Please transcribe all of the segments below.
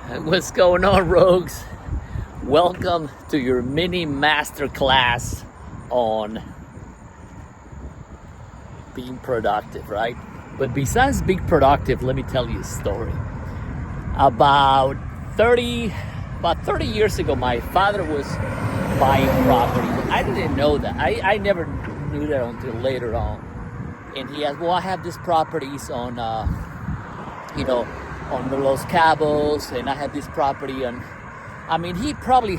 What's going on, rogues? Welcome to your mini master class on being productive, right? But besides being productive, let me tell you a story. About 30 years ago, my father was buying property. I didn't know that. I never knew that until later on. And he had, I have these properties on, on the Los Cabos, and I had this property on. I mean, he probably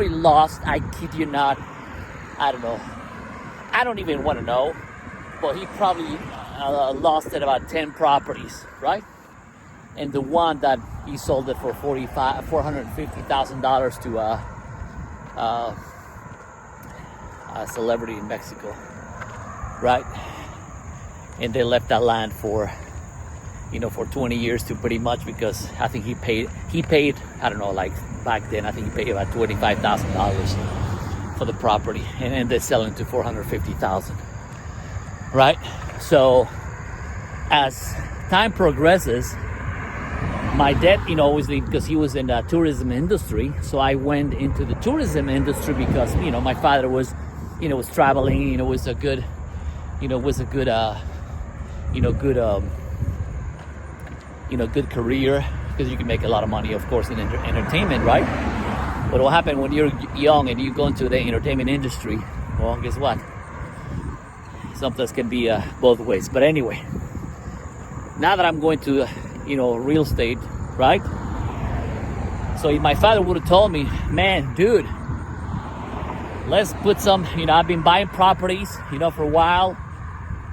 lost. I kid you not. I don't know. I don't even want to know, but he probably lost at about 10 properties, right? And the one that he sold it for $450,000 to a celebrity in Mexico, right? And they left that land for 20 years to pretty much, because I think he paid, I don't know, like back then, I think he paid about $25,000 for the property, and they're selling to $450,000, right? So as time progresses, my dad, obviously, because he was in the tourism industry, so I went into the tourism industry because, my father was, was traveling, was a good, good career, because you can make a lot of money, of course, in entertainment, right? But what happened when you're young and you go into the entertainment industry? Well, guess what? Sometimes can be both ways. But anyway, now that I'm going to, real estate, right? So if my father would have told me, man, dude, let's put some, I've been buying properties, for a while,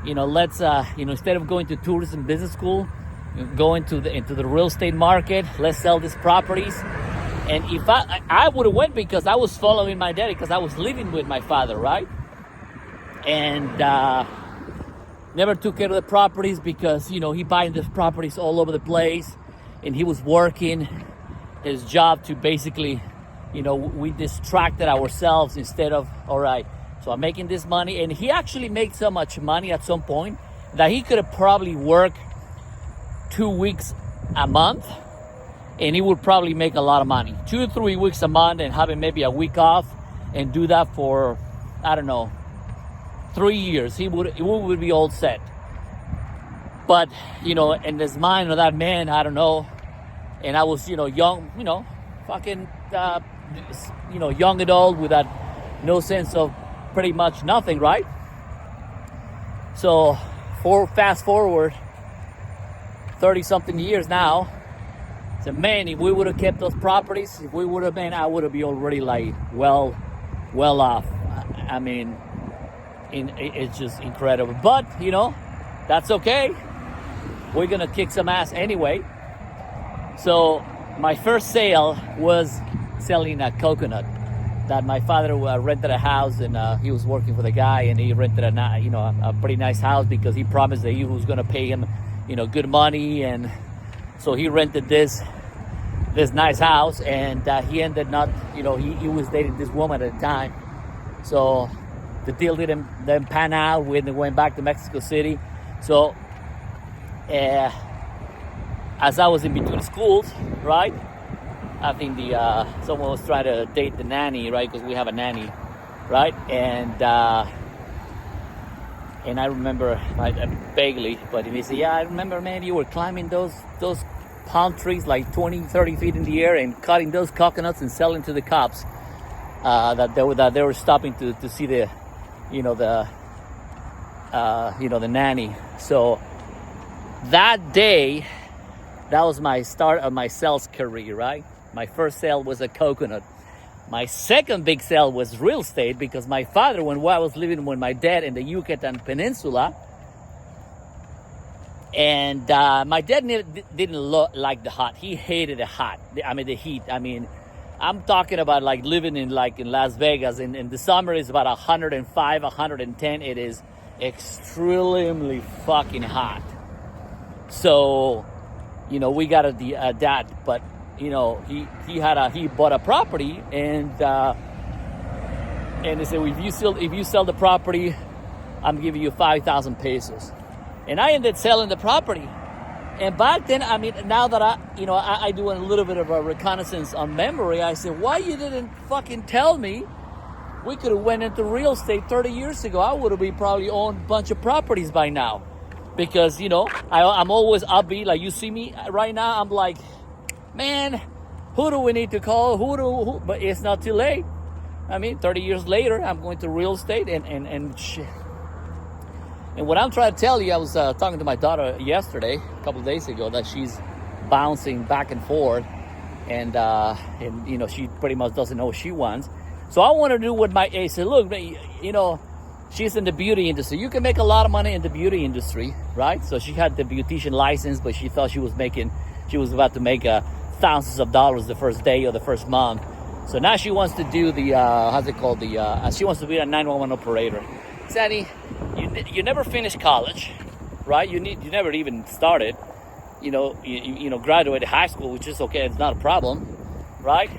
let's, instead of going to tourism business school, go into the real estate market. Let's sell these properties. And if I would have went, because I was following my daddy, because I was living with my father, right? And never took care of the properties, because he buying the properties all over the place, and he was working his job to basically, we distracted ourselves instead of, all right, so I'm making this money. And he actually made so much money at some point that he could have probably worked 2 weeks a month, and he would probably make a lot of money. 2 to 3 weeks a month, and having maybe a week off, and do that for, I don't know, 3 years. He would be all set. But in his mind of that man, I don't know. And I was young, fucking young adult with that no sense of pretty much nothing, right? So fast forward 30-something years now. So man, if we would have kept those properties, if we would have been, I would have been already like well off. I mean, it's just incredible. But that's okay. We're gonna kick some ass anyway. So my first sale was selling a coconut. That my father rented a house, and he was working for the guy, and he rented a pretty nice house, because he promised that he was gonna pay him good money. And so he rented this nice house, and he ended not, he was dating this woman at the time. So the deal didn't pan out when they went back to Mexico City. So as I was in between schools, right? I think someone was trying to date the nanny, right? Because we have a nanny, right? And I remember, vaguely, but he said, yeah, I remember, man, you were climbing those palm trees like 20, 30 feet in the air, and cutting those coconuts and selling to the cops that they were stopping to see the nanny. So that day, that was my start of my sales career, right? My first sale was a coconut. My second big sale was real estate, because my father, when I was living with my dad in the Yucatan Peninsula, and my dad didn't like the hot. He hated the hot. The heat. I'm talking about like living in Las Vegas. In the summer is about 105, 110. It is extremely fucking hot. So, we got to adapt. But he bought a property, and they said, well, if you sell the property, I'm giving you 5,000 pesos. And I ended up selling the property. And back then, I mean, now that I do a little bit of a reconnaissance on memory, I said, why you didn't fucking tell me? We could have went into real estate 30 years ago. I would have been probably owned a bunch of properties by now. Because, I'm always upbeat. Like, you see me right now, I'm like, man, who do we need to call? Who? But it's not too late. I mean, 30 years later, I'm going to real estate and shit. And what I'm trying to tell you, I was talking to my daughter yesterday, a couple of days ago, that she's bouncing back and forth, and she pretty much doesn't know what she wants. So I want to do what I said, look, she's in the beauty industry. You can make a lot of money in the beauty industry, right? So she had the beautician license, but she thought she was about to make thousands of dollars the first day or the first month. So now she wants to do the, she wants to be a 911 operator. Sandy, you never finished college, right? You never even started, graduated high school, which is okay. It's not a problem, right?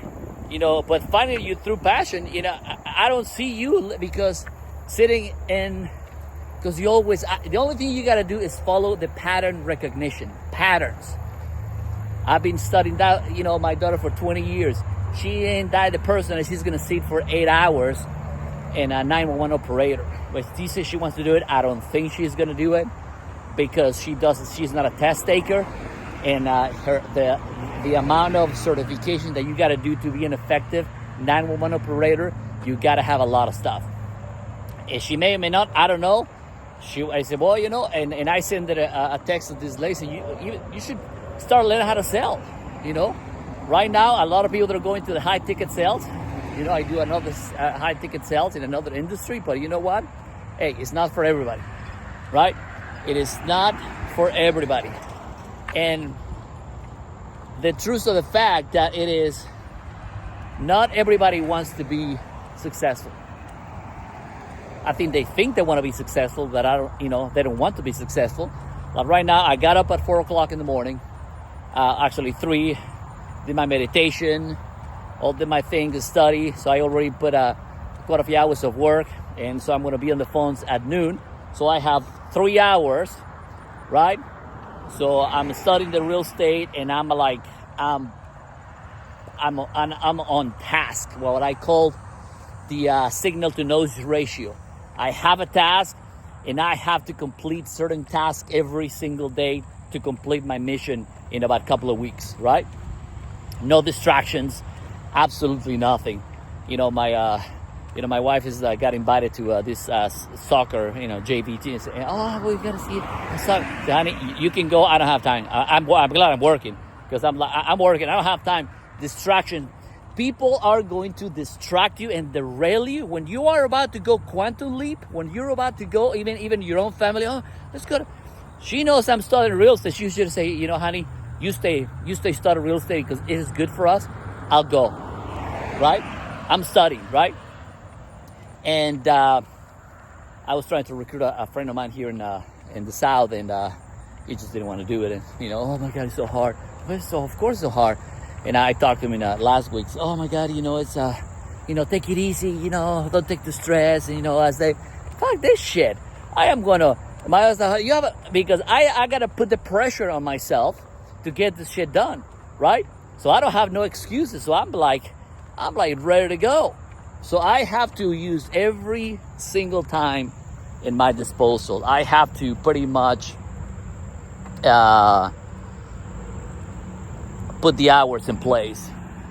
But finding you through passion, I don't see you because because you always, the only thing you got to do is follow the pattern recognition, patterns. I've been studying that, my daughter for 20 years. She ain't the person that she's going to sit for 8 hours in a 911 operator. But she says she wants to do it. I don't think she's going to do it because she's not a test taker. And the amount of certification that you got to do to be an effective 911 operator, you got to have a lot of stuff. And she may or may not, I don't know. I said, well, and I sent a text to this lady, you should start learning how to sell, Right now, a lot of people that are going to the high ticket sales, I do another high ticket sales in another industry, but you know what? Hey, it's not for everybody, right? It is not for everybody. And the truth of the fact that it is not everybody wants to be successful. I think they they want to be successful, but they don't want to be successful. Like right now, I got up at 4 o'clock in the morning, actually 3, did my meditation, all did my thing to study. So I already put quite a few hours of work, and so I'm going to be on the phones at noon. So I have 3 hours, right? So I'm studying the real estate, and I'm like, I'm on task. What I call the signal to noise ratio. I have a task, and I have to complete certain tasks every single day to complete my mission in about a couple of weeks, right? No distractions, absolutely nothing. My wife is got invited to this soccer, JV team. And oh, we gotta see it. So, honey, you can go. I don't have time. I'm glad I'm working because I'm working. I don't have time. Distraction. People are going to distract you and derail you when you are about to go quantum leap. When you're about to go, even your own family. Oh, let's go. She knows I'm studying real estate. She should say, honey, you stay study real estate because it is good for us. I'll go. Right? I'm studying. Right? And I was trying to recruit a friend of mine here in the South, and he just didn't want to do it. And oh my God, it's so hard. Of course, it's so hard. And I talked to him in last week. Oh my God, it's take it easy. Don't take the stress. And I say, fuck this shit. I am gonna. Because I gotta put the pressure on myself to get this shit done, right? So I don't have no excuses. So I'm like ready to go. So I have to use every single time in my disposal. I have to pretty much put the hours in place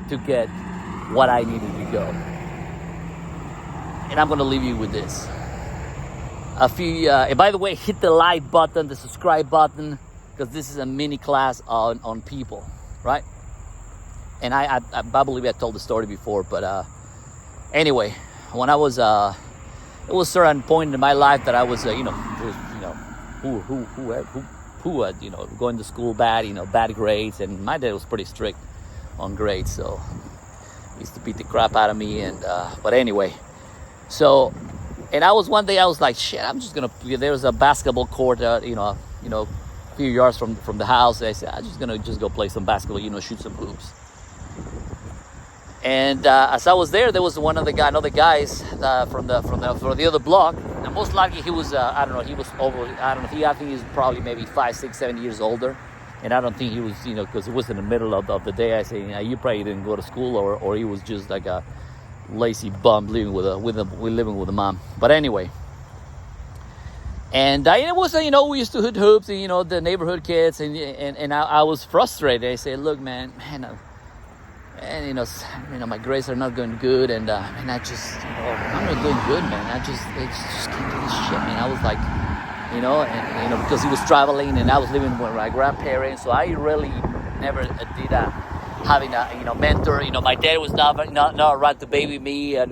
to get what I needed to go. And I'm going to leave you with this. And by the way, hit the like button, the subscribe button, because this is a mini class on people, right? And I believe I told the story before, but anyway, when I was, it was a certain point in my life that I was, going to school bad, bad grades, and my dad was pretty strict on grades, so he used to beat the crap out of me. And but anyway, so, and one day I was like, shit, I'm just gonna. There was a basketball court, a few yards from the house. I said, I'm just gonna go play some basketball, shoot some hoops. And as I was there was another guys from the other block. And most likely he was, he was over, I think he was probably maybe 5, 6, 7 years older. And I don't think he was, because it was in the middle of the day. I say, you probably didn't go to school, or he was just like a lazy bum living with a mom. But anyway, and it was, we used to hit hoops, and the neighborhood kids, and I was frustrated. I said, look, man, and my grades are not going good, and I just, I'm not doing good, man. I just can't do this shit, man. I was like, and because he was traveling, and I was living with my grandparents, so I really never did having a mentor. My dad was not around to baby me, and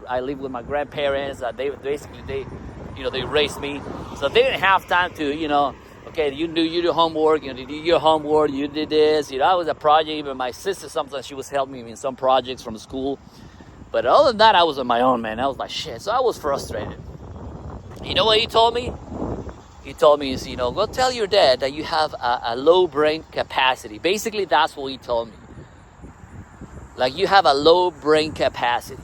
I lived with my grandparents. They raised me, so they didn't have time to, okay, you do your homework, you did your homework, you did this, I was a project. Even my sister, sometimes she was helping me in some projects from school, but other than that, I was on my own, man. I was like, shit, so I was frustrated. You know what he told me? He told me, go tell your dad that you have a low brain capacity. Basically, that's what he told me. Like, you have a low brain capacity.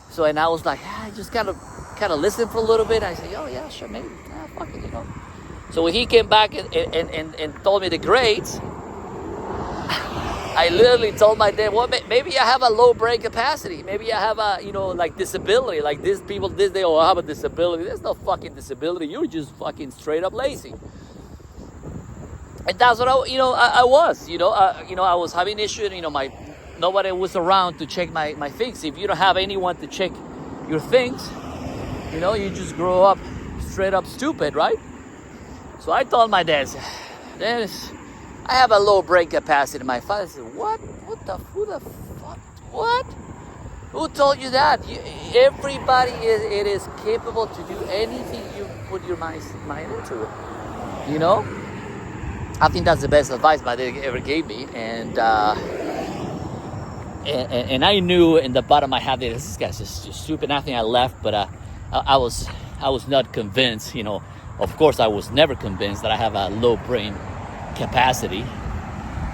So, and I was like, I just kind of listened for a little bit. I said, oh yeah, sure, maybe. Fuck it, So when he came back and told me the grades, I literally told my dad, well, maybe I have a low brain capacity. Maybe I have a, like disability. Like these people, they have a disability. There's no fucking disability. You're just fucking straight up lazy. And that's what I was. I was having issues. Nobody was around to check my things. If you don't have anyone to check your things, you just grow up straight up stupid, right? So I told my dad, I have a low brain capacity. My father said, what? Who the fuck? What? Who told you that? Everybody is capable to do anything you put your mind into it. I think that's the best advice my dad ever gave me. And I knew in the bottom of my head that this guy's just stupid. I think I left, but I was not convinced. Of course, I was never convinced that I have a low brain capacity,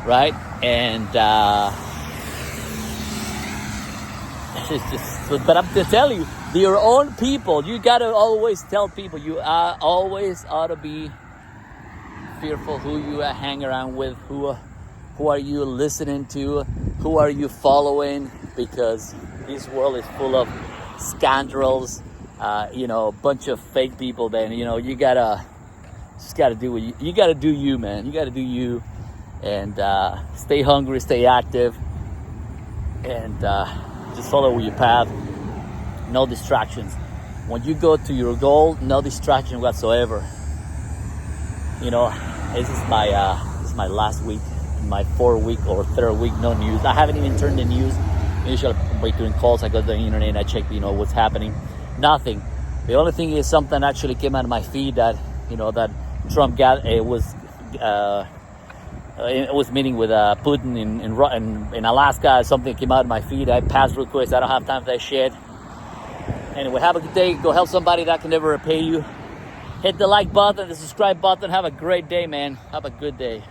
right? And it's just, but I'm to tell you, your own people, you gotta always tell people, you always ought to be fearful who you hang around with, who are you listening to, who are you following, because this world is full of scoundrels, a bunch of fake people. Then you gotta do what you gotta do, you man. You gotta do you, and stay hungry, stay active, and just follow your path. No distractions. When you go to your goal, no distraction whatsoever. This is my last week, my 4th week or 3rd week, no news. I haven't even turned the news. Usually I'm doing calls. I go to the internet and I check, what's happening. Nothing. The only thing is something actually came out of my feed that, that Trump got. It was meeting with Putin in Alaska. Something came out of my feed. I passed requests. I don't have time for that shit. Anyway, have a good day. Go help somebody that can never repay you. Hit the like button, the subscribe button. Have a great day, man. Have a good day.